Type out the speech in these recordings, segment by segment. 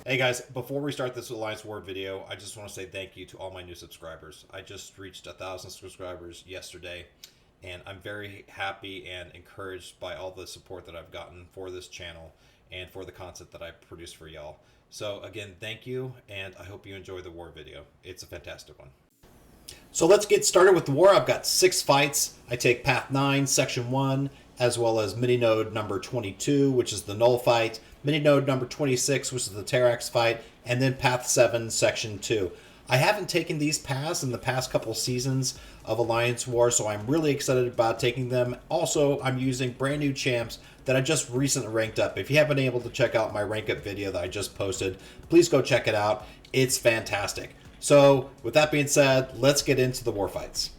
Hey guys, before we start this Alliance War video, I just want to say thank you to all my new subscribers. I just reached 1,000 subscribers yesterday, and I'm very happy and encouraged by all the support that I've gotten for this channel and for the content that I produce for y'all. So again, thank you, and I hope you enjoy the war video. It's a fantastic one. So let's get started with the war. I've got 6 fights. I take Path 9, Section 1, as well as mini node number 22, which is the Null fight, mini node number 26, which is the Terrax fight, and then Path 7, Section 2. I haven't taken these paths in the past couple seasons of Alliance War, so I'm really excited about taking them. Also, I'm using brand new champs that I just recently ranked up. If you haven't been able to check out my rank up video that I just posted, please go check it out. It's fantastic. So, with that being said, let's get into the war fights.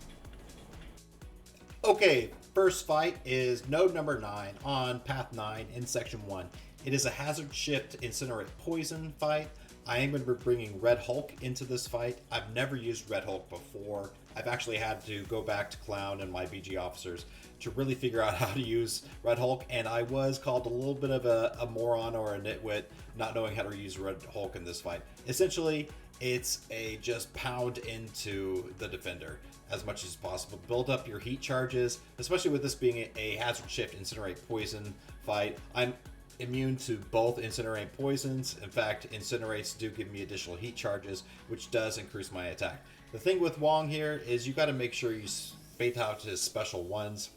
Okay, first fight is node number 9 on Path 9 in Section 1. It is a Hazard Shift Incinerate Poison fight. I am going to be bringing Red Hulk into this fight. I've never used Red Hulk before. I've actually had to go back to Clown and my BG officers to really figure out how to use Red Hulk, and I was called a little bit of a moron or a nitwit not knowing how to use Red Hulk in this fight. Essentially, it's a just pound into the defender as much as possible. Build up your heat charges, especially with this being a Hazard Shift Incinerate Poison fight. I'm immune to both Incinerate Poisons. In fact, Incinerates do give me additional heat charges, which does increase my attack. The thing with Wong here is you got to make sure you spate out his special 1s.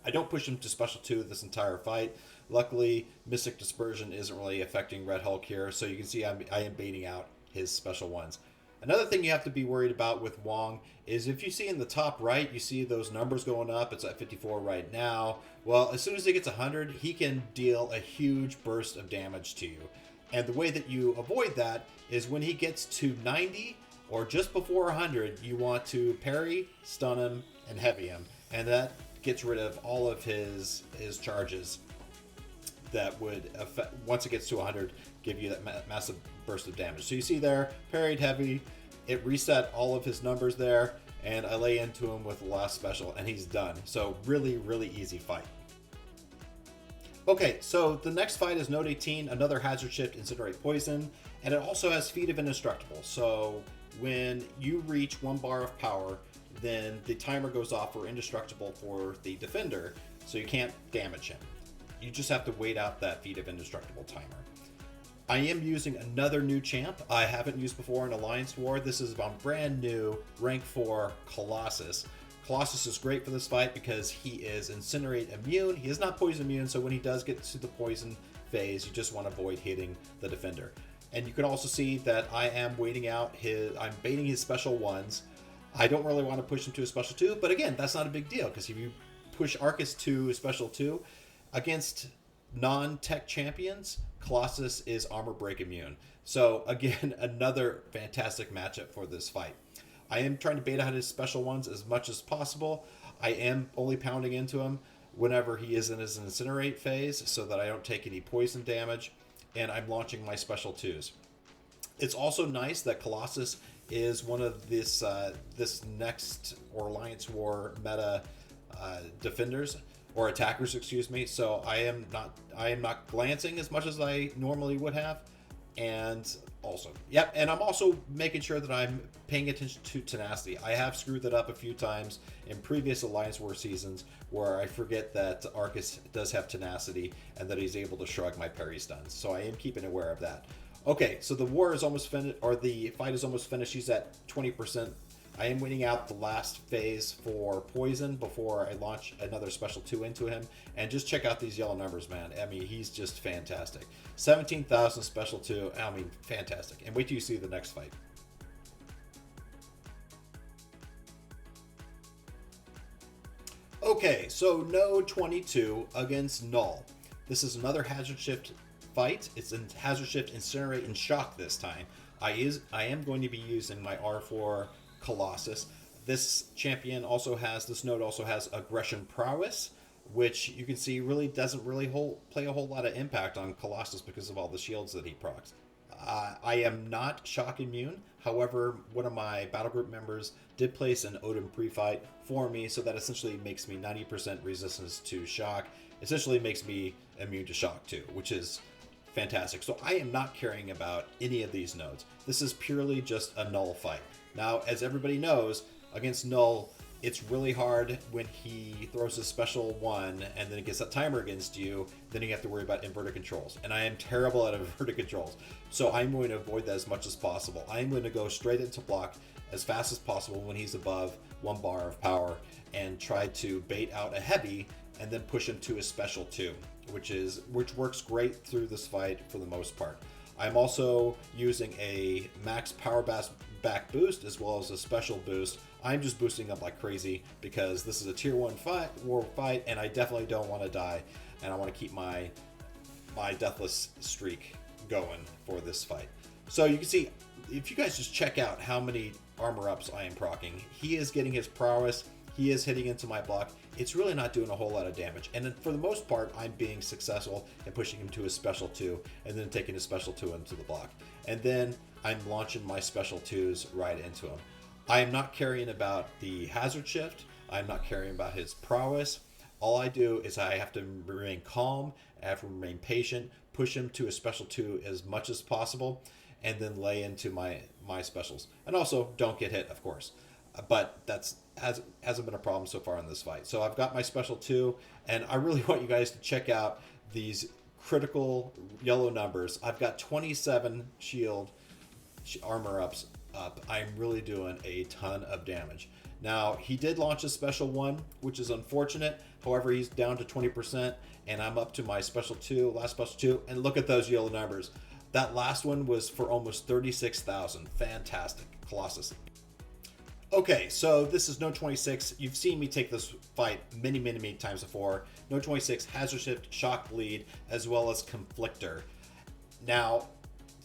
I don't push him to special 2 this entire fight. Luckily, Mystic Dispersion isn't really affecting Red Hulk here, so you can see I am baiting out his special 1s. Another thing you have to be worried about with Wong is if you see in the top right, you see those numbers going up. It's at 54 right now. Well, as soon as he gets 100, he can deal a huge burst of damage to you. And the way that you avoid that is when he gets to 90 or just before 100, you want to parry, stun him, and heavy him. And that gets rid of all of his charges that would affect, once it gets to 100, give you that massive burst of damage. So you see there, parried heavy, it reset all of his numbers there, and I lay into him with the last special, and he's done. So really, really easy fight. Okay, so the next fight is Node 18, another Hazard Shift Incinerate Poison, and it also has Feat of Indestructible. So when you reach 1 bar of power, then the timer goes off for Indestructible for the defender, so you can't damage him. You just have to wait out that Feat of Indestructible timer. I am using another new champ I haven't used before in Alliance War. This is on brand new rank 4 Colossus. Colossus is great for this fight because he is Incinerate immune. He is not poison immune, so when he does get to the poison phase, you just want to avoid hitting the defender. And you can also see that I am waiting out I'm baiting his special 1s. I don't really want to push him to a special 2, but again, that's not a big deal because if you push Arcus to a special 2, against non-tech champions, Colossus is armor break immune. So again, another fantastic matchup for this fight. I am trying to bait out his special 1s as much as possible. I am only pounding into him whenever he is in his Incinerate phase so that I don't take any poison damage, and I'm launching my special 2s. It's also nice that Colossus is one of this next Alliance War meta defenders, or attackers, excuse me. So I am not glancing as much as I normally would have, and I'm also making sure that I'm paying attention to tenacity. I have screwed that up a few times in previous Alliance War seasons where I forget that Arcus does have tenacity and that he's able to shrug my parry stuns. So I am keeping aware of that. Okay, so the war is almost finished, or the fight is almost finished. He's at 20%. I am waiting out the last phase for poison before I launch another special 2 into him. And just check out these yellow numbers, man. I mean, he's just fantastic. 17,000 special 2. I mean, fantastic. And wait till you see the next fight. Okay, so node 22 against Null. This is another Hazard Shift fight. It's in Hazard Shift Incinerate and Shock this time. I am going to be using my R4 Colossus. This node also has Aggression Prowess, which you can see really doesn't play a whole lot of impact on Colossus because of all the shields that he procs. I am not shock immune. However, one of my battle group members did place an Odin pre-fight for me, so that essentially makes me 90% resistance to shock. Essentially makes me immune to shock too, which is fantastic. So I am not caring about any of these nodes. This is purely just a Null fight. Now, as everybody knows, against Null, it's really hard when he throws a special one and then it gets that timer against you. Then you have to worry about inverted controls. And I am terrible at inverted controls. So I'm going to avoid that as much as possible. I'm going to go straight into block as fast as possible when he's above 1 bar of power and try to bait out a heavy and then push him to a special 2, which works great through this fight for the most part. I'm also using a max power back boost as well as a special boost. I'm just boosting up like crazy because this is a tier 1 war fight and I definitely don't want to die, and I want to keep my deathless streak going for this fight. So you can see, if you guys just check out how many armor ups I am proccing, he is getting his prowess, he is hitting into my block. It's really not doing a whole lot of damage, and then for the most part I'm being successful in pushing him to a special 2 and then taking a special 2 into the block, and then I'm launching my special 2s right into him. I am not caring about the hazard shift, I'm not caring about his prowess. All I do is I have to remain calm, I have to remain patient, push him to a special 2 as much as possible, and then lay into my specials. And also, don't get hit, of course. But that's hasn't been a problem so far in this fight. So I've got my special 2, and I really want you guys to check out these critical yellow numbers. I've got 27 shield armor ups up. I'm really doing a ton of damage. Now, he did launch a special 1, which is unfortunate. However, he's down to 20%, and I'm up to my special 2, last special 2, and look at those yellow numbers. That last one was for almost 36,000. Fantastic. Colossus. Okay, so this is Node 26. You've seen me take this fight many times before. Node 26, Hazard Shift, Shock Bleed, as well as Conflictor. Now,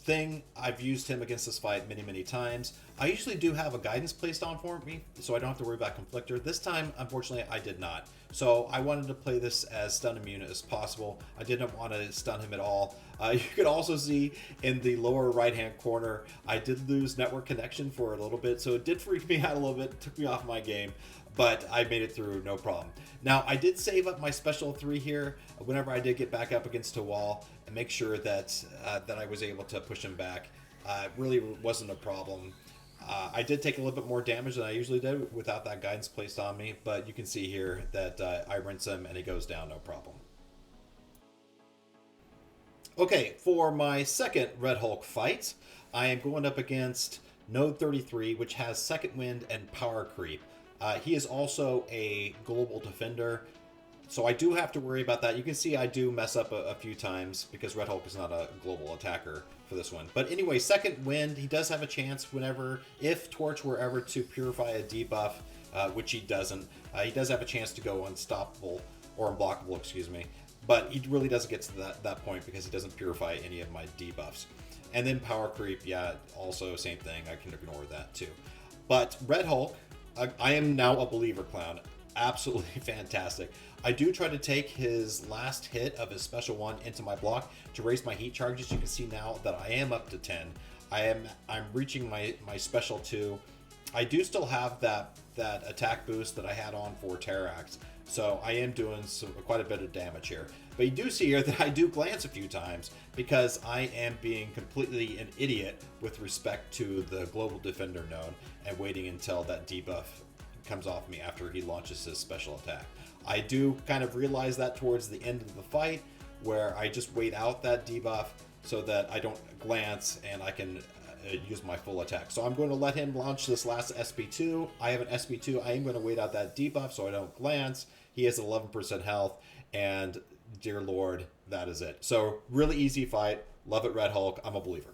I've used him against this fight many times. I usually do have a guidance placed on for me, so I don't have to worry about Conflictor. This time, unfortunately, I did not. So I wanted to play this as stun immune as possible. I didn't want to stun him at all. You can also see in the lower right-hand corner, I did lose network connection for a little bit, so it did freak me out a little bit, took me off my game, but I made it through, no problem. Now, I did save up my special 3 here whenever I did get back up against a wall and make sure that I was able to push him back. It really wasn't a problem. I did take a little bit more damage than I usually did without that guidance placed on me, but you can see here that I rinse him and he goes down, no problem. Okay, for my second Red Hulk fight, I am going up against Node 33, which has Second Wind and Power Creep. He is also a global defender, so I do have to worry about that. You can see I do mess up a few times because Red Hulk is not a global attacker for this one. But anyway, Second Wind, he does have a chance if Torch were ever to purify a debuff, which he doesn't. He does have a chance to go unstoppable, or unblockable, excuse me. But he really doesn't get to that point because he doesn't purify any of my debuffs. And then Power Creep, yeah, also same thing. I can ignore that too. But Red Hulk, I am now a believer clown. Absolutely fantastic. I do try to take his last hit of his special 1 into my block to raise my heat charges. You can see now that I am up to 10. I'm reaching my special 2. I do still have that attack boost that I had on for Terrax, so I am doing quite a bit of damage here. But you do see here that I do glance a few times because I am being completely an idiot with respect to the Global Defender node and waiting until that debuff comes off me after he launches his special attack. I do kind of realize that towards the end of the fight, where I just wait out that debuff so that I don't glance and I can use my full attack. So I'm going to let him launch this last SP2. I have an SP2. I am going to wait out that debuff so I don't glance. He has 11% health, and dear Lord, that is it. So really easy fight. Love it, Red Hulk. I'm a believer.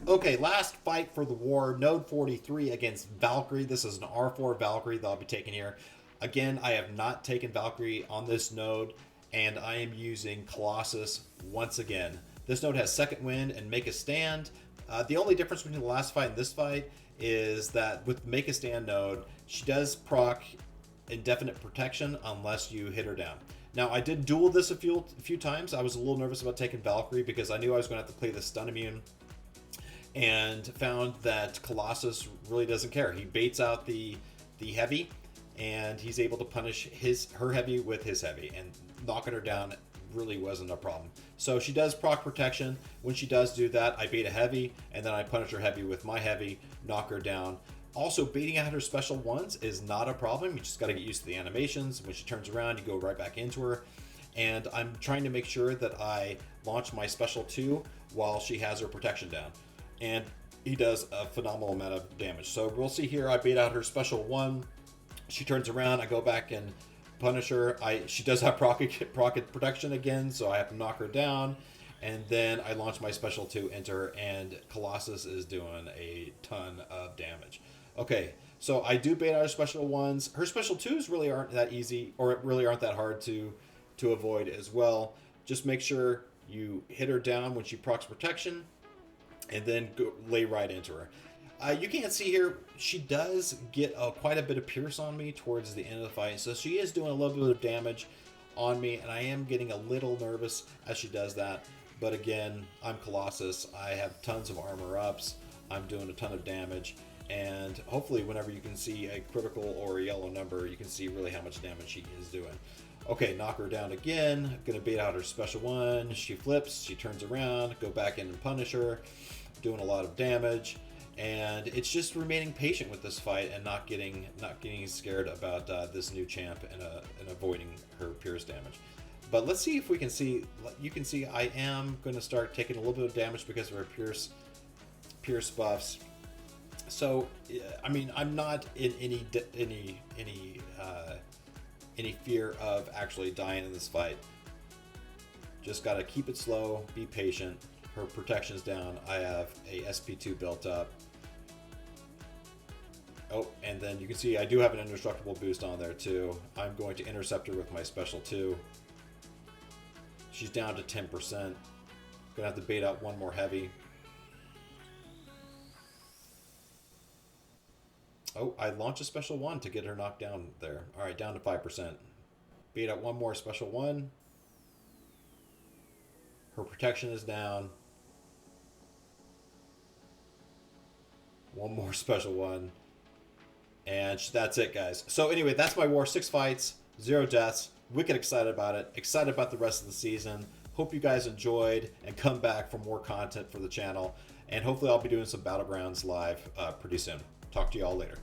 Okay, last fight for the war, Node 43 against Valkyrie. This is an R4 Valkyrie that I'll be taking here. Again, I have not taken Valkyrie on this node, and I am using Colossus once again. This node has Second Wind and Make a Stand. The only difference between the last fight and this fight is that with Make a Stand node, she does proc indefinite protection unless you hit her down. Now, I did duel this a few times. I was a little nervous about taking Valkyrie because I knew I was going to have to play the stun immune, and found that Colossus really doesn't care. He baits out the heavy, and he's able to punish her heavy with his heavy, and knocking her down really wasn't a problem. So she does proc protection. When she does do that, I bait a heavy, and then I punish her heavy with my heavy, knock her down. Also, baiting out her special ones is not a problem. You just got to get used to the animations. When she turns around, you go right back into her. And I'm trying to make sure that I launch my special 2 while she has her protection down. And he does a phenomenal amount of damage. So we'll see here, I bait out her special 1. She turns around, I go back and punish her. She does have proc protection again, so I have to knock her down. And then I launch my special 2 into her, and Colossus is doing a ton of damage. Okay, so I do bait out her special 1s. Her special 2s really aren't that easy, or really aren't that hard to avoid as well. Just make sure you hit her down when she procs protection, and then lay right into her. You can't see here, she does get quite a bit of pierce on me towards the end of the fight, so she is doing a little bit of damage on me, and I am getting a little nervous as she does that. But again, I'm Colossus. I have tons of armor ups. I'm doing a ton of damage, and hopefully whenever you can see a critical or a yellow number, you can see really how much damage she is doing. Okay, knock her down again. Gonna bait out her special 1. She flips, she turns around, go back in and punish her, doing a lot of damage. And it's just remaining patient with this fight and not getting scared about this new champ and avoiding her pierce damage. But let's see if we can see. You can see I am going to start taking a little bit of damage because of her pierce buffs. So I mean, I'm not in any fear of actually dying in this fight. Just got to keep it slow, be patient. Her protection's down. I have a SP2 built up. Oh, and then you can see I do have an indestructible boost on there too. I'm going to intercept her with my special 2. She's down to 10%. Gonna have to bait out 1 more heavy. Oh, I launched a special 1 to get her knocked down there. All right, down to 5%. Bait out 1 more special 1. Her protection is down. 1 more special 1. And that's it, guys. So anyway, that's my war. 6 fights, 0 deaths. Wicked excited about it. Excited about the rest of the season. Hope you guys enjoyed and come back for more content for the channel. And hopefully I'll be doing some Battlegrounds live pretty soon. Talk to you all later.